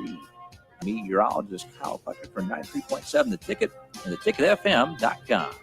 free. Meteorologist Kyle Fletcher for 93.7 The Ticket and theticketfm.com.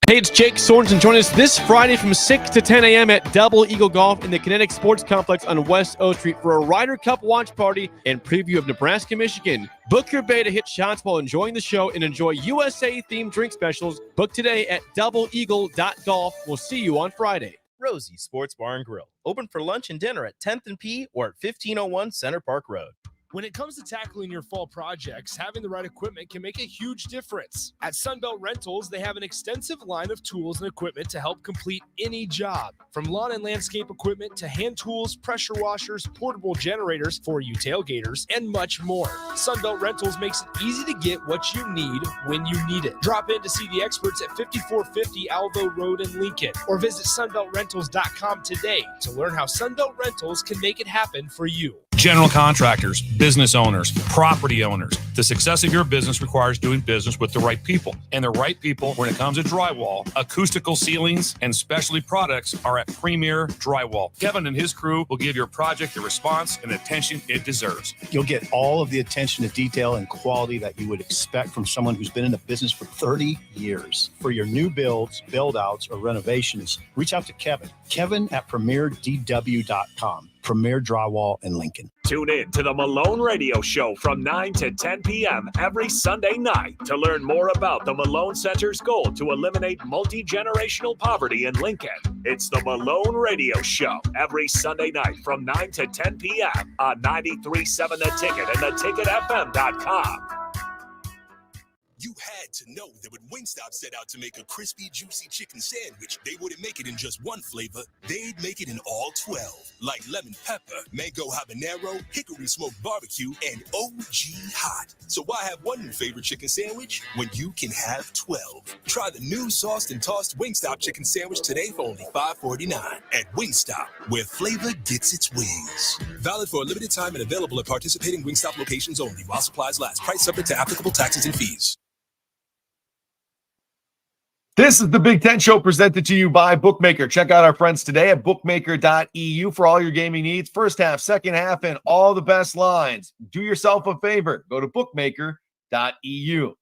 Hey, it's Jake Sorensen. Join us this Friday from 6 to 10 a.m. at Double Eagle Golf in the Kinetic Sports Complex on West O Street for a Ryder Cup watch party and preview of Nebraska, Michigan. Book your bay to hit shots while enjoying the show and enjoy USA-themed drink specials. Book today at doubleeagle.golf. We'll see you on Friday. Rosie Sports Bar and Grill. Open for lunch and dinner at 10th and P or at 1501 Center Park Road. When it comes to tackling your fall projects, having the right equipment can make a huge difference. At Sunbelt Rentals, they have an extensive line of tools and equipment to help complete any job. From lawn and landscape equipment to hand tools, pressure washers, portable generators for you tailgaters, and much more. Sunbelt Rentals makes it easy to get what you need when you need it. Drop in to see the experts at 5450 Alvo Road in Lincoln, or visit sunbeltrentals.com today to learn how Sunbelt Rentals can make it happen for you. General contractors, business owners, property owners. The success of your business requires doing business with the right people. And the right people, when it comes to drywall, acoustical ceilings, and specialty products, are at Premier Drywall. Kevin and his crew will give your project the response and attention it deserves. You'll get all of the attention to detail and quality that you would expect from someone who's been in the business for 30 years. For your new builds, build-outs, or renovations, reach out to Kevin. Kevin at premierdw.com. Premier Drywall in Lincoln. Tune in to the Malone Radio Show from 9 to 10 p.m. every Sunday night to learn more about the Malone Center's goal to eliminate multi-generational poverty in Lincoln. It's the Malone Radio Show every Sunday night from 9 to 10 p.m. on 93.7 The Ticket and theticketfm.com. You had to know that when Wingstop set out to make a crispy, juicy chicken sandwich, they wouldn't make it in just one flavor. They'd make it in all 12, like lemon pepper, mango habanero, hickory smoked barbecue, and OG hot. So why have one new favorite chicken sandwich when you can have 12? Try the new sauced and tossed Wingstop chicken sandwich today for only $5.49 at Wingstop, where flavor gets its wings. Valid for a limited time and available at participating Wingstop locations only while supplies last. Price subject to applicable taxes and fees. This is the Big Ten Show presented to you by Bookmaker. Check out our friends today at bookmaker.eu for all your gaming needs. First half, second half, and all the best lines. Do yourself a favor. Go to bookmaker.eu.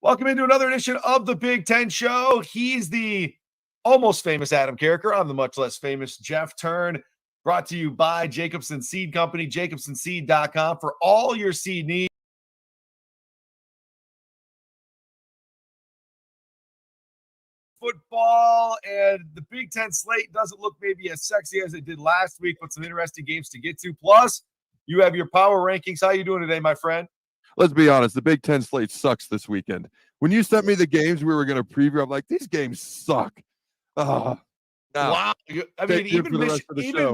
Welcome into another edition of the Big Ten Show. He's the almost famous Adam Carricker. I'm the much less famous Jeff Turn. Brought to you by Jacobson Seed Company, jacobsonseed.com for all your seed needs. Football, and the Big Ten slate doesn't look maybe as sexy as it did last week, but some interesting games to get to. Plus, you have your power rankings. How you doing today, my friend? Let's be honest. The Big Ten slate sucks this weekend. When you sent me the games we were going to preview, I'm like, these games suck. Wow. I mean, even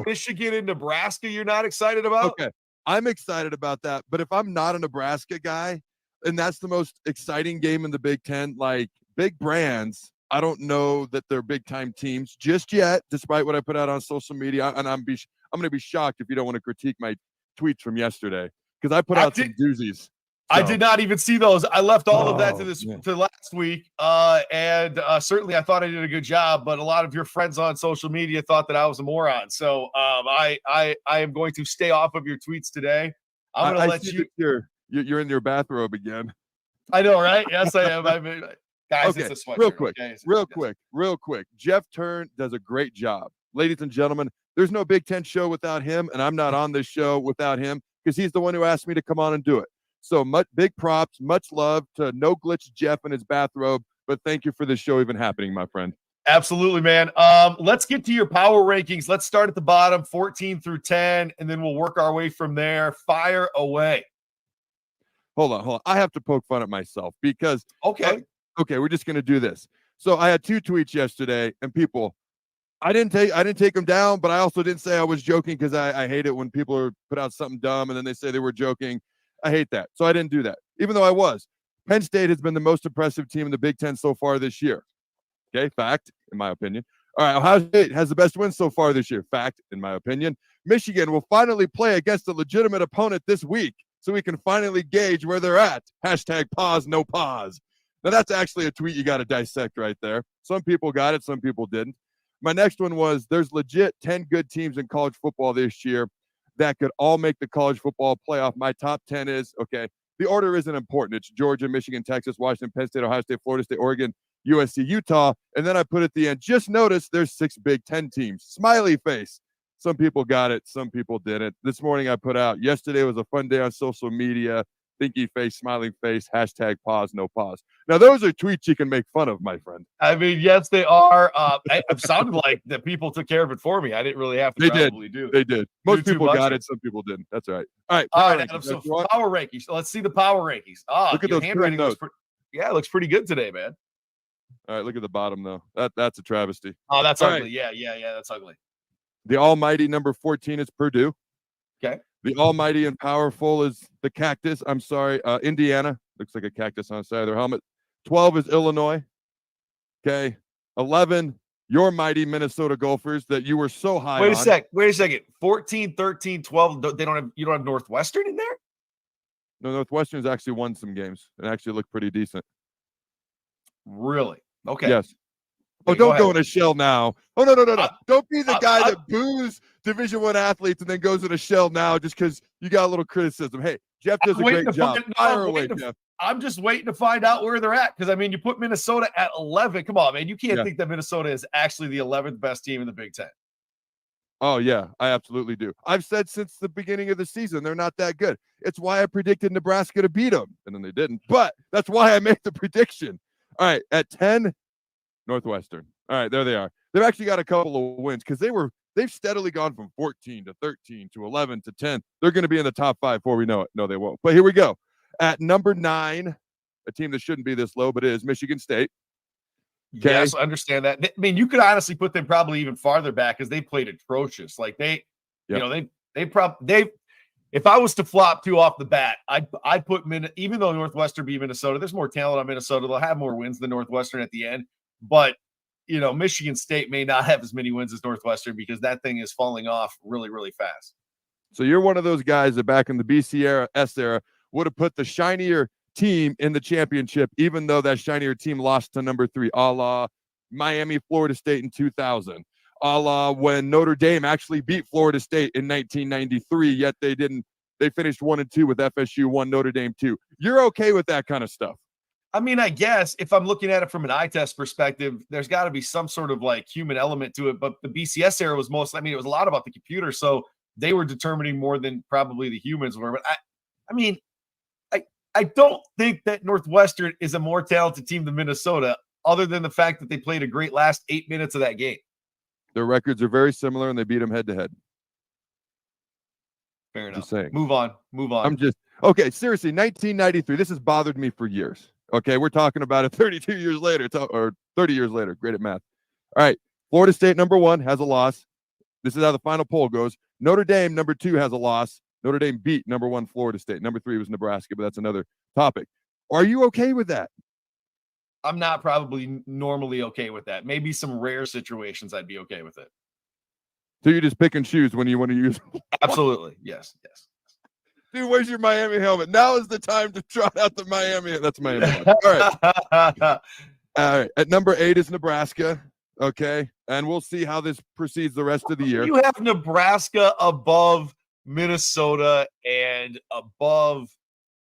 Michigan and Nebraska, you're not excited about? Okay, I'm excited about that. But if I'm not a Nebraska guy, and that's the most exciting game in the Big Ten, like big brands, I don't know that they're big-time teams just yet, despite what I put out on social media. And I'm going to be shocked if you don't want to critique my tweets from yesterday, because I put out some doozies. So. I did not even see those. I left all of that to last week, and certainly I thought I did a good job. But a lot of your friends on social media thought that I was a moron. So I am going to stay off of your tweets today. I'm going to let you. You're in your bathrobe again. I know, right? Yes, I am. I mean, guys, okay, it's a sweatshirt. Real quick. Jeff Turn does a great job. Ladies and gentlemen, there's no Big Ten show without him, and I'm not on this show without him because he's the one who asked me to come on and do it. So big props, much love to No Glitch Jeff in his bathrobe, but thank you for this show even happening, my friend. Absolutely, man. Let's get to your power rankings. Let's start at the bottom, 14 through 10, and then we'll work our way from there. Fire away. Hold on. I have to poke fun at myself because okay, we're just going to do this. So I had 2 tweets yesterday, and people, I didn't take them down, but I also didn't say I was joking because I hate it when people put out something dumb and then they say they were joking. I hate that. So I didn't do that, even though I was. Penn State has been the most impressive team in the Big Ten so far this year. Okay, fact, in my opinion. All right, Ohio State has the best win so far this year. Fact, in my opinion. Michigan will finally play against a legitimate opponent this week, so we can finally gauge where they're at. Hashtag pause, no pause. Now, that's actually a tweet you got to dissect right there. Some people got it, some people didn't. My next one was there's legit 10 good teams in college football this year. that could all make the college football playoff. My top 10 is, okay, the order isn't important. It's Georgia, Michigan, Texas, Washington, Penn State, Ohio State, Florida State, Oregon, USC, Utah. And then I put at the end, just notice there's 6 Big Ten teams. Smiley face. Some people got it. Some people didn't. This morning I put out, yesterday was a fun day on social media. Thinky face, smiling face, hashtag pause, no pause. Now, those are tweets you can make fun of, my friend. I mean, yes, they are. It sounded like that people took care of it for me. I didn't really have to probably do it. They did. Most too people much. got it. Some people didn't. That's all right. All right. All right, rankings. Adam, so That's what- power rankings. Let's see the power rankings. Look at your those handwriting clean looks it looks pretty good today, man. All right, look at the bottom, though. That's a travesty. Oh, that's All ugly. right. Yeah, that's ugly. The almighty number 14 is Purdue. Okay. The almighty and powerful is the cactus. I'm sorry, Indiana. Looks like a cactus on the side of their helmet. 12 is Illinois. Okay. 11, your mighty Minnesota Gophers that you were so high Wait on. a second. 14, 13, 12. You don't have Northwestern in there? No, Northwestern's actually won some games and actually looked pretty decent. Really? Okay. Yes. Oh, Okay, go don't go ahead. in a shell now. Oh, no. Don't be the guy I- that boos Division I athletes and then goes in a shell now just because you got a little criticism. Hey, Jeff does a waiting great to job. find- no, Fire I'm away, waiting to- Jeff. I'm just waiting to find out where they're at because, I mean, you put Minnesota at 11. Come on, man. You can't Yeah. think that Minnesota is actually the 11th best team in the Big Ten. Oh, yeah, I absolutely do. I've said since the beginning of the season, they're not that good. It's why I predicted Nebraska to beat them, and then they didn't. But that's why I made the prediction. All right, at 10, Northwestern. All right, there they are. They've actually got a couple of wins because they've steadily gone from 14 to 13 to 11 to 10. They're going to be in the top 5 before we know it. No, they won't. But here we go. At number 9, a team that shouldn't be this low, but it is Michigan State. Okay. Yes, I understand that. I mean, you could honestly put them probably even farther back because they played atrocious. Like they if I was to flop 2 off the bat, I'd put even though Northwestern beat Minnesota, there's more talent on Minnesota. They'll have more wins than Northwestern at the end. But Michigan State may not have as many wins as Northwestern because that thing is falling off really, really fast. So you're one of those guys that back in the BC era, S era, would have put the shinier team in the championship, even though that shinier team lost to number 3, a la Miami, Florida State in 2000, a la when Notre Dame actually beat Florida State in 1993, yet they didn't. They finished 1-2 with FSU, 1 Notre Dame 2. You're okay with that kind of stuff? I mean, I guess if I'm looking at it from an eye test perspective, there's got to be some sort of like human element to it. But the BCS era was it was a lot about the computer. So they were determining more than probably the humans were. But I don't think that Northwestern is a more talented team than Minnesota, other than the fact that they played a great last 8 minutes of that game. Their records are very similar, and they beat them head to head. Fair enough. Just saying. Move on. I'm just okay. Seriously, 1993. This has bothered me for years. Okay, we're talking about it 32 years later, or 30 years later. Great at math. All right, Florida State number 1 has a loss. This is how the final poll goes. Notre Dame number 2 has a loss. Notre Dame beat number 1 Florida State. Number 3 was Nebraska, but that's another topic. Are you okay with that? I'm not probably normally okay with that. Maybe some rare situations I'd be okay with it. So you just pick and choose when you want to use. Absolutely. Yes. Dude, where's your Miami helmet? Now is the time to trot out the Miami. That's Miami. All right. All right. At number 8 is Nebraska. Okay. And we'll see how this proceeds the rest of the year. You have Nebraska above Minnesota and above,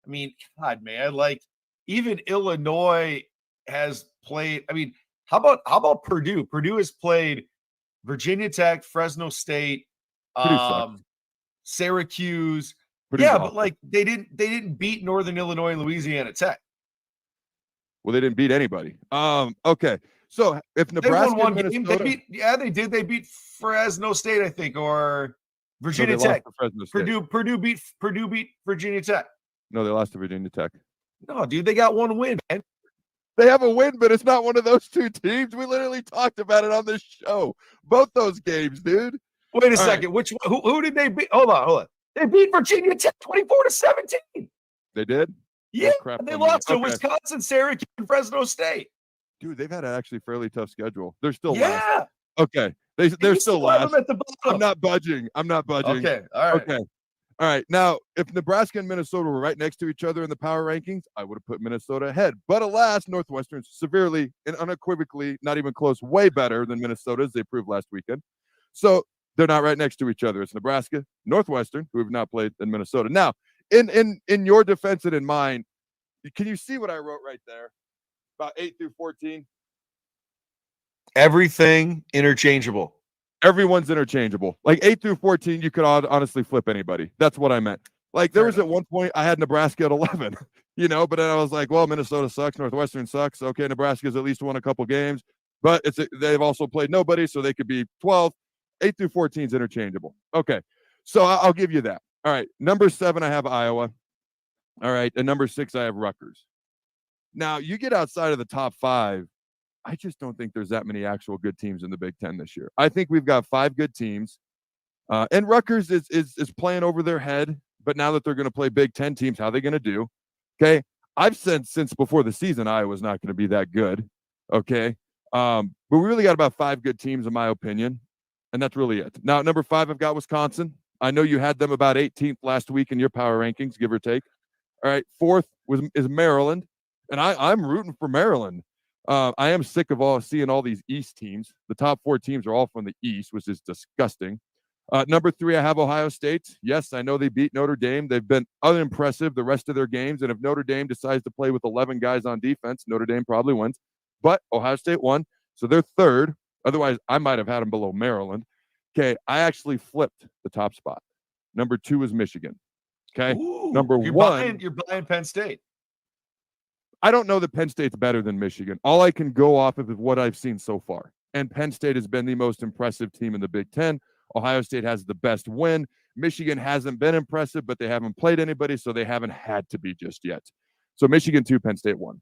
I mean, God, man, like even Illinois has played. I mean, how about Purdue? Purdue has played Virginia Tech, Fresno State, Syracuse. Purdue's yeah, awful. but like they didn't beat Northern Illinois and Louisiana Tech. Well, they didn't beat anybody. Okay. So if They Nebraska won one and game. Minnesota, They did. They beat Fresno State, I think, or no, Virginia they lost Tech. to Fresno State. Purdue beat Virginia Tech. No, they lost to Virginia Tech. No, dude, they got one win, man. They have a win, but it's not one of those 2 teams. We literally talked about it on this show. Both those games, dude. Wait a All second. Who did they beat? Hold on. They beat Virginia Tech 24-17. They did? Yeah, crap they on me. lost to Okay. Wisconsin, Syracuse, and Fresno State. Dude, they've had an actually fairly tough schedule. They're still last. Yeah, Okay. They're you still have last. them at the bottom. I'm not budging. Okay, all right. Okay. All right. Now, if Nebraska and Minnesota were right next to each other in the power rankings, I would have put Minnesota ahead. But alas, Northwestern's severely and unequivocally, not even close, way better than Minnesota, as they proved last weekend. So They're not right next to each other. It's Nebraska, Northwestern, who have not played, in Minnesota. Now, in your defense and in mine, can you see what I wrote right there? About 8 through 14. Everything interchangeable. Everyone's interchangeable. Like 8 through 14, you could honestly flip anybody. That's what I meant. Like there was at one point I had Nebraska at 11, but then I was like, well, Minnesota sucks, Northwestern sucks. Okay, Nebraska's at least won a couple games, but they've also played nobody, so they could be 12. 8 through 14 is interchangeable. Okay, so I'll give you that. All right, number 7, I have Iowa. All right, and number 6, I have Rutgers. Now, you get outside of the top 5, I just don't think there's that many actual good teams in the Big Ten this year. I think we've got 5 good teams, and Rutgers is playing over their head, but now that they're going to play Big Ten teams, how are they going to do? Okay, I've said since before the season Iowa's not going to be that good, okay? But we really got about 5 good teams, in my opinion. And that's really it. Now, at number 5, I've got Wisconsin. I know you had them about 18th last week in your power rankings, give or take. All right, 4th is Maryland, and I'm rooting for Maryland. I am sick of seeing all these East teams. The top 4 teams are all from the East, which is disgusting. Number 3, I have Ohio State. Yes, I know they beat Notre Dame. They've been unimpressive the rest of their games, and if Notre Dame decides to play with 11 guys on defense, Notre Dame probably wins. But Ohio State won, so they're 3rd. Otherwise, I might have had them below Maryland. Okay, I actually flipped the top spot. Number 2 is Michigan. Okay, number 1. You're buying Penn State. I don't know that Penn State's better than Michigan. All I can go off of is what I've seen so far. And Penn State has been the most impressive team in the Big Ten. Ohio State has the best win. Michigan hasn't been impressive, but they haven't played anybody, so they haven't had to be just yet. So Michigan 2, Penn State 1.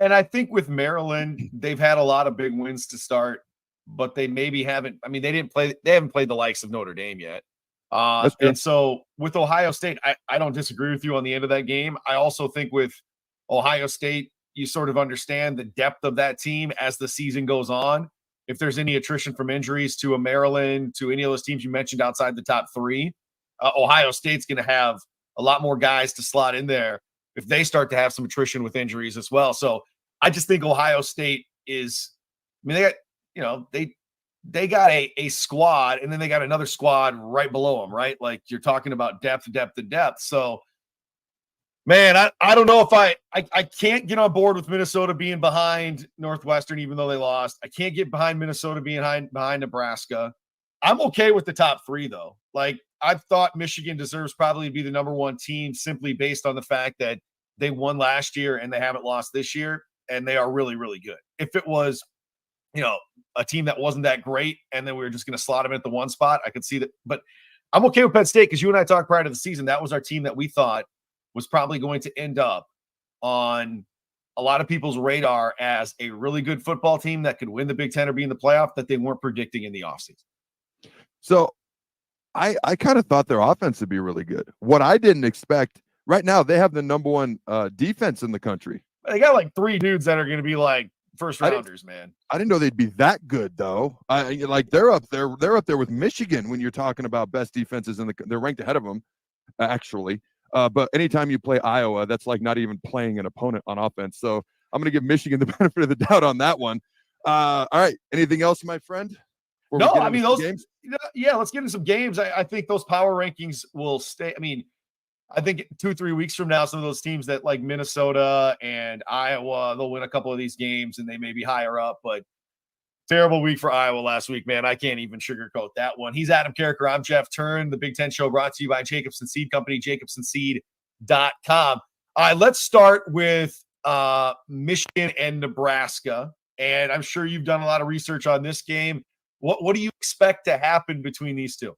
And I think with Maryland, they've had a lot of big wins to start, but they maybe haven't. I mean, they haven't played the likes of Notre Dame yet. And so with Ohio State, I don't disagree with you on the end of that game. I also think with Ohio State, you sort of understand the depth of that team as the season goes on. If there's any attrition from injuries to a Maryland, to any of those teams you mentioned outside the top 3, Ohio State's going to have a lot more guys to slot in there if they start to have some attrition with injuries as well. So I just think Ohio State is, I mean, they got a squad, and then they got another squad right below them, right? Like you're talking about depth. So, man, I don't know if I can't get on board with Minnesota being behind Northwestern, even though they lost. I can't get behind Minnesota being behind Nebraska. I'm okay with the top 3, though. Like, I've thought Michigan deserves probably to be the number 1 team simply based on the fact that they won last year and they haven't lost this year, and they are really, really good. If it was, a team that wasn't that great and then we were just going to slot them at the 1 spot, I could see that. But I'm okay with Penn State because you and I talked prior to the season. That was our team that we thought was probably going to end up on a lot of people's radar as a really good football team that could win the Big Ten or be in the playoff that they weren't predicting in the offseason. So I kind of thought their offense would be really good. What I didn't expect, right now, they have the number 1 defense in the country. They got like 3 dudes that are going to be like first rounders, man. I didn't know they'd be that good, though. They're up there. They're up there with Michigan when you're talking about best defenses they're ranked ahead of them, actually. But anytime you play Iowa, that's like not even playing an opponent on offense. So I'm going to give Michigan the benefit of the doubt on that one. All right. Anything else, my friend? No, I mean, those games. Yeah, let's get into some games. I think those power rankings will stay. I mean, I think 2-3 weeks from now, some of those teams that like Minnesota and Iowa, they'll win a couple of these games and they may be higher up. But terrible week for Iowa last week, man. I can't even sugarcoat that one. He's Adam Carricker. I'm Jeff Turn. The Big Ten Show brought to you by Jacobson Seed Company, jacobsonseed.com. All right, let's start with Michigan and Nebraska. And I'm sure you've done a lot of research on this game. What do you expect to happen between these two?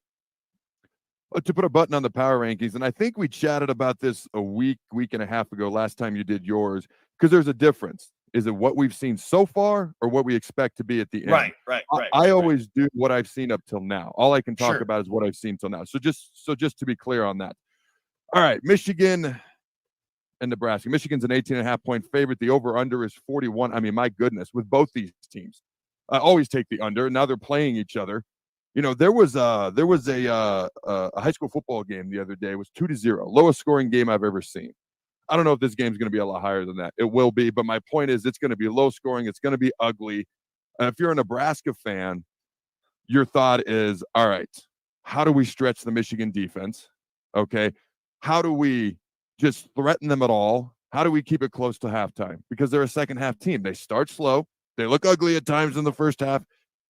To put a button on the power rankings, and I think we chatted about this a week and a half ago last time you did yours, because there's a difference. Is it what we've seen so far or what we expect to be at the end? Right. I always do what I've seen up till now. All I can talk about is what I've seen till now. So just to be clear on that. All right, Michigan and Nebraska. Michigan's an 18.5-point favorite. The over-under is 41. I mean, my goodness, with both these teams. I always take the under, and now they're playing each other. You know, there was a high school football game the other day. It was 2-0, lowest scoring game I've ever seen. I don't know if this game's going to be a lot higher than that. It will be, but my point is it's going to be low scoring. It's going to be ugly. If you're a Nebraska fan, your thought is, all right, how do we stretch the Michigan defense? Okay. How do we just threaten them at all? How do we keep it close to halftime? Because they're a second half team. They start slow. They look ugly at times in the first half,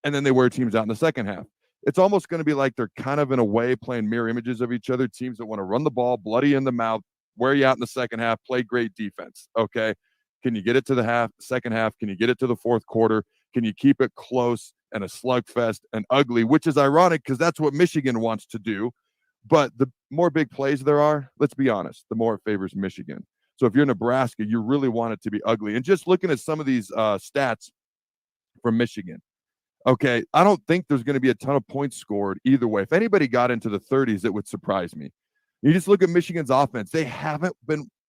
and then they wear teams out in the second half. It's almost going to be like they're kind of in a way playing mirror images of each other. Teams that want to run the ball, bloody in the mouth, wear you out in the second half, play great defense. Okay. Can you get it to the second half? Can you get it to the fourth quarter? Can you keep it close and a slugfest and ugly, which is ironic because that's what Michigan wants to do. But the more big plays there are, let's be honest, the more it favors Michigan. So if you're Nebraska, you really want it to be ugly. And just looking at some of these stats from Michigan, okay, I don't think there's going to be a ton of points scored either way. If anybody got into the 30s, it would surprise me. You just look at Michigan's offense. They haven't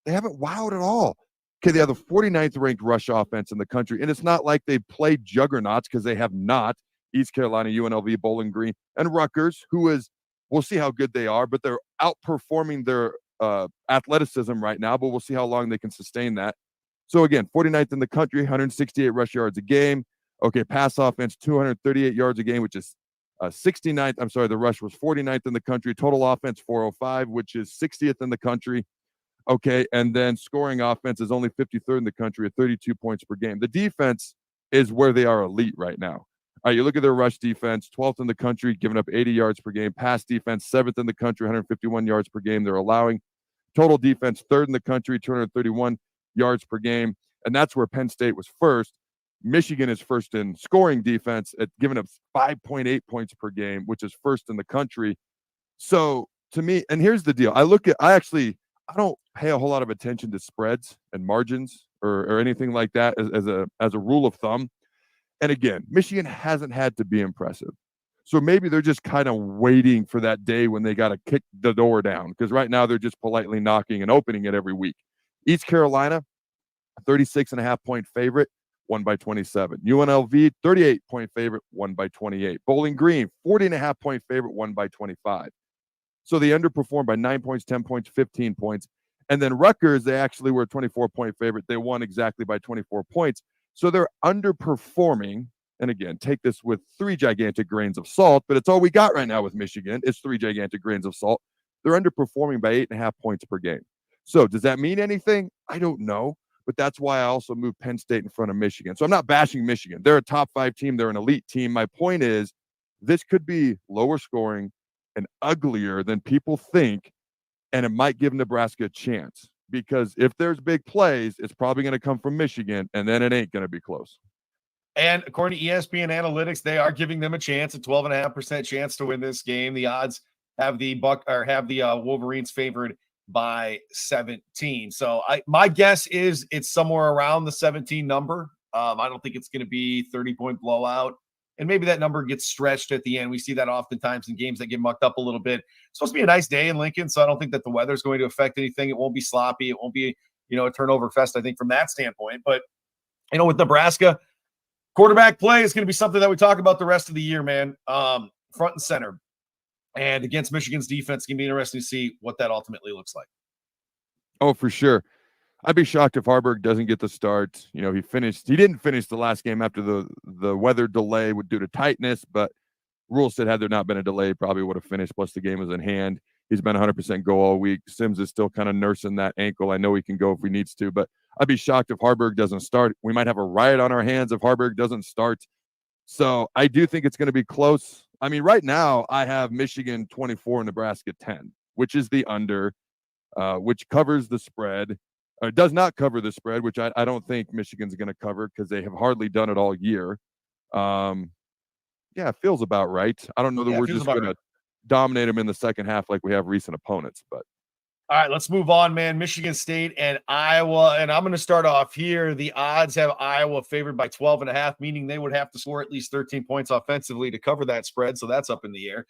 wowed at all. Okay, they have the 49th ranked rush offense in the country, and it's not like they played juggernauts because they have not. East Carolina, UNLV, Bowling Green, and Rutgers, who is, we'll see how good they are, but they're outperforming their athleticism right now, but we'll see how long they can sustain that. So again, 49th in the country, 168 rush yards a game. Okay, pass offense, 238 yards a game, which is 69th. I'm sorry, the rush was 49th in the country. Total offense, 405, which is 60th in the country. Okay, and then scoring offense is only 53rd in the country at 32 points per game. The defense is where they are elite right now. All right, you look at their rush defense, 12th in the country, giving up 80 yards per game. Pass defense, 7th in the country, 151 yards per game. They're allowing total defense, 3rd in the country, 231 yards per game. And that's where Penn State was first. Michigan is first in scoring defense at giving up 5.8 points per game, which is first in the country. So to me, and here's the deal. I don't pay a whole lot of attention to spreads and margins or anything like that as a rule of thumb. And again, Michigan hasn't had to be impressive. So maybe they're just kind of waiting for that day when they got to kick the door down, because right now they're just politely knocking and opening it every week. East Carolina, 36.5 point favorite, won by 27. UNLV, 38-point favorite, won by 28. Bowling Green, 40.5 point favorite, won by 25. So they underperformed by 9 points, 10 points, 15 points. And then Rutgers, they actually were a 24-point favorite. They won exactly by 24 points. So they're underperforming. And again, take this with 3 gigantic grains of salt, but it's all we got right now with Michigan. It's 3 gigantic grains of salt. They're underperforming by 8.5 points per game. So does that mean anything? I don't know. But that's why I also moved Penn State in front of Michigan. So I'm not bashing Michigan. They're a top 5 team. They're an elite team. My point is, this could be lower scoring and uglier than people think, and it might give Nebraska a chance, because if there's big plays, it's probably going to come from Michigan, and then it ain't going to be close. And according to ESPN Analytics, they are giving them a chance, a 12.5% chance to win this game. The odds have the Wolverines favored by 17. So my guess is it's somewhere around the 17 number. I don't think it's going to be 30-point blowout. And maybe that number gets stretched at the end. We see that oftentimes in games that get mucked up a little bit. It's supposed to be a nice day in Lincoln, so I don't think that the weather is going to affect anything. It won't be sloppy. It won't be, a turnover fest, I think, from that standpoint. But, with Nebraska, quarterback play is going to be something that we talk about the rest of the year, man. Front and center. And against Michigan's defense, it's going to be interesting to see what that ultimately looks like. Oh, for sure. I'd be shocked if Harburg doesn't get the start. He didn't finish the last game after the weather delay due to tightness, but Rule said had there not been a delay, he probably would have finished, plus the game was in hand. He's been 100% go all week. Sims is still kind of nursing that ankle. I know he can go if he needs to, but I'd be shocked if Harburg doesn't start. We might have a riot on our hands if Harburg doesn't start. So I do think it's going to be close. I mean, right now I have Michigan 24, Nebraska 10, which is the under, which covers the spread. It does not cover the spread, which I don't think Michigan's going to cover because they have hardly done it all year. It feels about right. I don't know that we're just going to dominate them in the second half like we have recent opponents. But all right, let's move on, man. Michigan State and Iowa, and I'm going to start off here. The odds have Iowa favored by 12.5, meaning they would have to score at least 13 points offensively to cover that spread. So that's up in the air.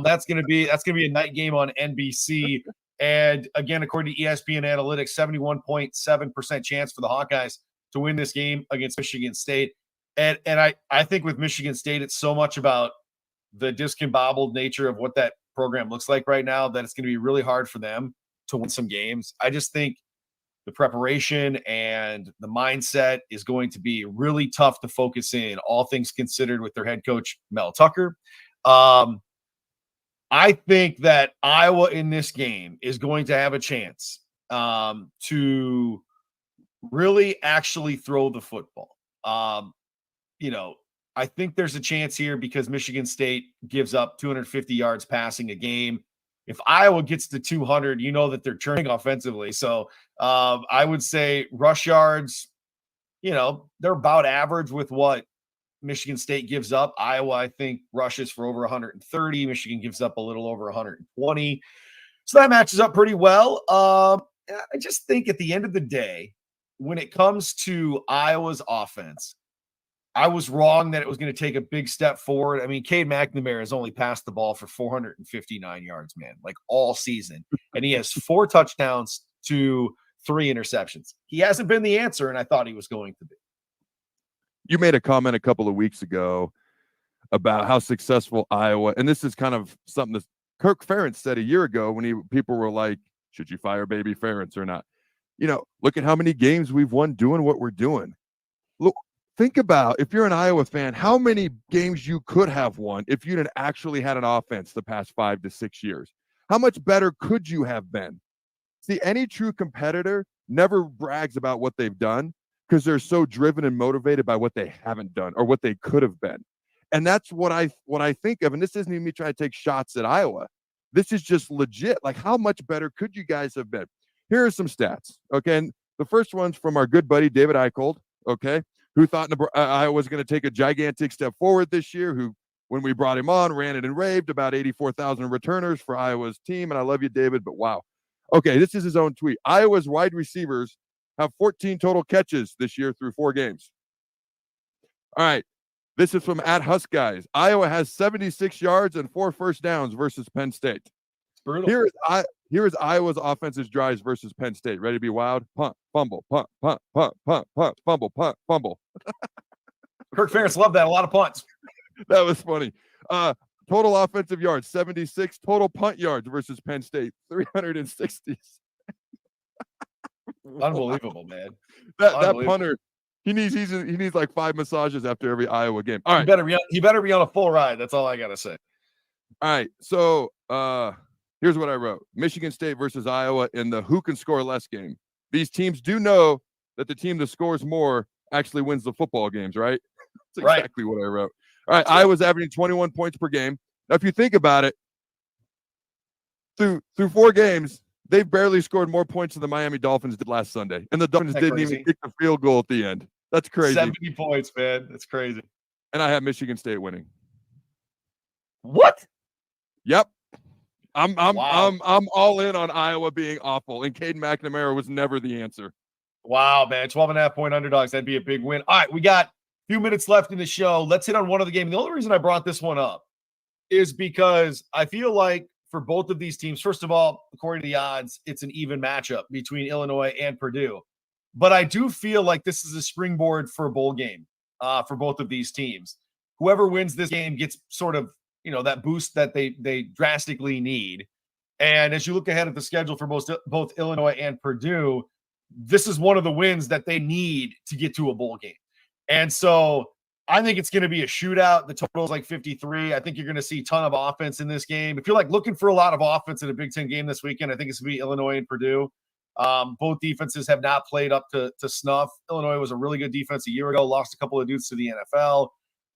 That's going to be a night game on NBC. And again, according to ESPN Analytics, 71.7% chance for the Hawkeyes to win this game against Michigan State. And I think with Michigan State, it's so much about the discombobbled nature of what that program looks like right now that it's going to be really hard for them to win some games. I just think the preparation and the mindset is going to be really tough to focus in, all things considered, with their head coach, Mel Tucker. I think that Iowa in this game is going to have a chance to really actually throw the football. I think there's a chance here because Michigan State gives up 250 yards passing a game. If Iowa gets to 200, you know that they're churning offensively. So I would say rush yards, they're about average with what Michigan State gives up. Iowa, I think, rushes for over 130. Michigan gives up a little over 120. So that matches up pretty well. I just think at the end of the day, when it comes to Iowa's offense, I was wrong that it was going to take a big step forward. I mean, Cade McNamara has only passed the ball for 459 yards, man, like all season. And he has 4 touchdowns to 3 interceptions. He hasn't been the answer, and I thought he was going to be. You made a comment a couple of weeks ago about how successful Iowa, and this is kind of something that Kirk Ferentz said a year ago when people were like, should you fire Baby Ferentz or not? Look at how many games we've won doing what we're doing. Look, think about, if you're an Iowa fan, how many games you could have won if you'd actually had an offense the past 5 to 6 years. How much better could you have been? See, any true competitor never brags about what they've done because they're so driven and motivated by what they haven't done or what they could have been. And that's what I think of. And this isn't even me trying to take shots at Iowa. This is just legit. Like, how much better could you guys have been? Here are some stats. Okay. And the first one's from our good buddy, David Eicholt. Okay. Who thought Iowa was going to take a gigantic step forward this year, who, when we brought him on, ranted and raved about 84,000 returners for Iowa's team. And I love you, David, but wow. Okay, this is his own tweet. Iowa's wide receivers have 14 total catches this year through 4 games. All right, this is from @HuskGuys. Iowa has 76 yards and 4 first downs versus Penn State. Brutal. Here is Iowa's offensive drives versus Penn State. Ready to be wild? Punt, fumble, punt, punt, punt, punt, punt, fumble, punt, fumble. Kirk Ferentz loved that. A lot of punts. That was funny. Total offensive yards, 76. Total punt yards versus Penn State, 360. Unbelievable, man. That punter, he needs like 5 massages after every Iowa game. All right. He better be on a full ride. That's all I got to say. All right. So here's what I wrote. Michigan State versus Iowa in the who can score less game. These teams do know that the team that scores more actually wins the football games, right? That's exactly what I wrote. All right, Iowa's averaging 21 points per game. Now, if you think about it, through 4 games, they've barely scored more points than the Miami Dolphins did last Sunday. And the Dolphins didn't even kick the field goal at the end. That's crazy. 70 points, man. That's crazy. And I have Michigan State winning. What? Yep. I'm all in on Iowa being awful. And Cade McNamara was never the answer. Wow, man. 12.5-point underdogs. That'd be a big win. All right, we got few minutes left in the show. Let's hit on one of the game. The only reason I brought this one up is because I feel like for both of these teams, first of all, according to the odds, it's an even matchup between Illinois and Purdue. But I do feel like this is a springboard for a bowl game for both of these teams. Whoever wins this game gets sort of, that boost that they drastically need. And as you look ahead at the schedule for both Illinois and Purdue, this is one of the wins that they need to get to a bowl game. And so I think it's going to be a shootout. The total is like 53. I think you're going to see a ton of offense in this game. If you're looking for a lot of offense in a Big Ten game this weekend, I think it's going to be Illinois and Purdue. Both defenses have not played up to snuff. Illinois was a really good defense a year ago, lost a couple of dudes to the NFL.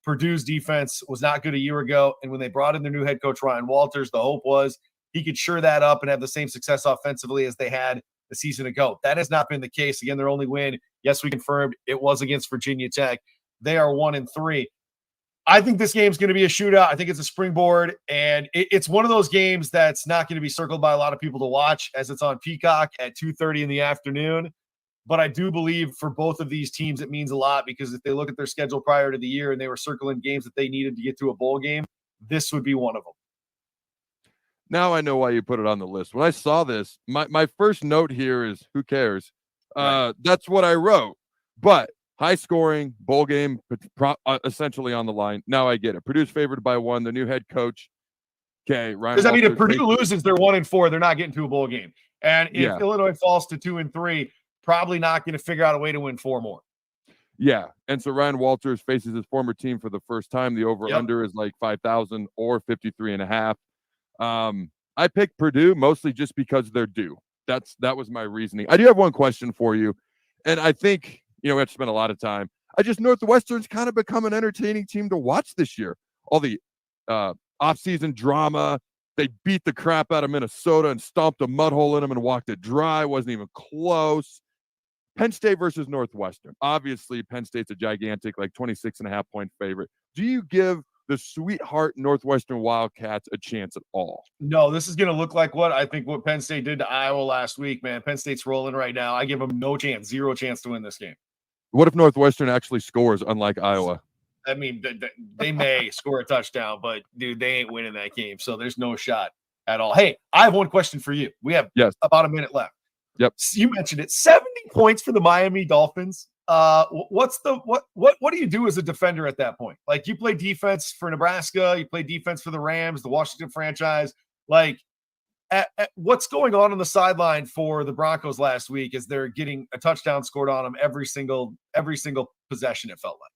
Purdue's defense was not good a year ago. And when they brought in their new head coach, Ryan Walters, the hope was he could shore that up and have the same success offensively as they had a season ago. That has not been the case. Again, their only win, yes, we confirmed it was against Virginia Tech. They are 1-3. I think this game's going to be a shootout. I think it's a springboard, and it's one of those games that's not going to be circled by a lot of people to watch as it's on Peacock at 2:30 in the afternoon. But I do believe for both of these teams, it means a lot because if they look at their schedule prior to the year and they were circling games that they needed to get to a bowl game, this would be one of them. Now I know why you put it on the list. When I saw this, my first note here is, who cares? Right. That's what I wrote. But high scoring, bowl game, essentially on the line. Now I get it. Purdue's favored by 1. The new head coach, okay, Ryan. Because, if Purdue loses, they're 1-4. They're not getting to a bowl game. And if Illinois falls to 2-3, probably not going to figure out a way to win 4 more. Yeah. And so Ryan Walters faces his former team for the first time. The over-under is like 5,000 or 53.5. I picked Purdue mostly just because they're due. That was my reasoning. I do have one question for you. And I think, we have to spend a lot of time. Northwestern's kind of become an entertaining team to watch this year. All the offseason drama. They beat the crap out of Minnesota and stomped a mud hole in them and walked it dry. Wasn't even close. Penn State versus Northwestern. Obviously, Penn State's a gigantic, 26.5 point favorite. Do you give the sweetheart Northwestern Wildcats a chance at all? No, this is going to look like what Penn State did to Iowa last week, man. Penn State's rolling right now. I give them no chance, 0 chance to win this game. What if Northwestern actually scores, unlike Iowa? I mean, they may score a touchdown, but, dude, they ain't winning that game, so there's no shot at all. Hey, I have one question for you. We have about a minute left. Yep. You mentioned it. 70 points for the Miami Dolphins. What do you do as a defender at that point? Like, you play defense for Nebraska, you play defense for the Rams, the Washington franchise. What's going on the sideline for the Broncos last week as they're getting a touchdown scored on them every single possession, it felt like.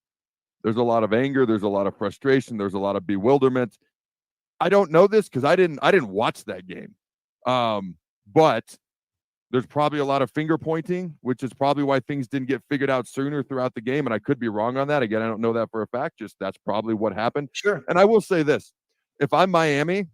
There's a lot of anger, there's a lot of frustration, there's a lot of bewilderment. I don't know this because I didn't watch that game. But there's probably a lot of finger pointing, which is probably why things didn't get figured out sooner throughout the game. And I could be wrong on that. Again, I don't know that for a fact. Just that's probably what happened. Sure. And I will say this. If I'm Miami,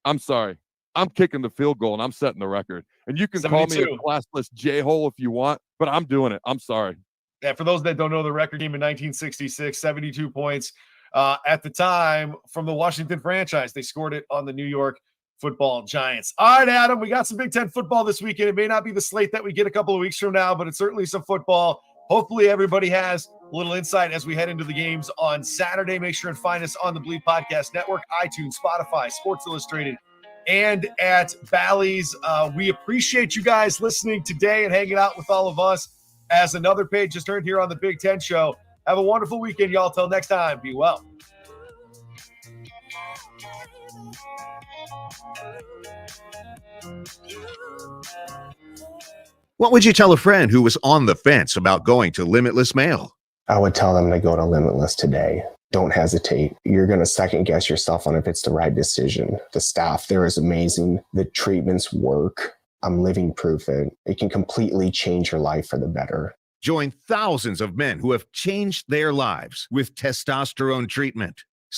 I'm sorry. I'm kicking the field goal and I'm setting the record. And you can 72. Call me a classless J-hole if you want, but I'm doing it. I'm sorry. Yeah, for those that don't know, the record game in 1966, 72 points at the time from the Washington franchise. They scored it on the New York Football Giants. All right, Adam, we got some Big Ten football this weekend. It may not be the slate that we get a couple of weeks from now, but it's certainly some football. Hopefully everybody has a little insight as we head into the games on Saturday. Make sure and find us on the Bleed Podcast Network, iTunes, Spotify, Sports Illustrated, and at Bally's. We appreciate you guys listening today and hanging out with all of us as another page is turned here on the Big Ten Show. Have a wonderful weekend, y'all. Till next time, be well. What would you tell a friend who was on the fence about going to Limitless Mail? I would tell them to go to Limitless today. Don't hesitate. You're going to second guess yourself on if it's the right decision. The staff there is amazing. The treatments work. I'm living proof it can completely change your life for the better. Join thousands of men who have changed their lives with testosterone treatment.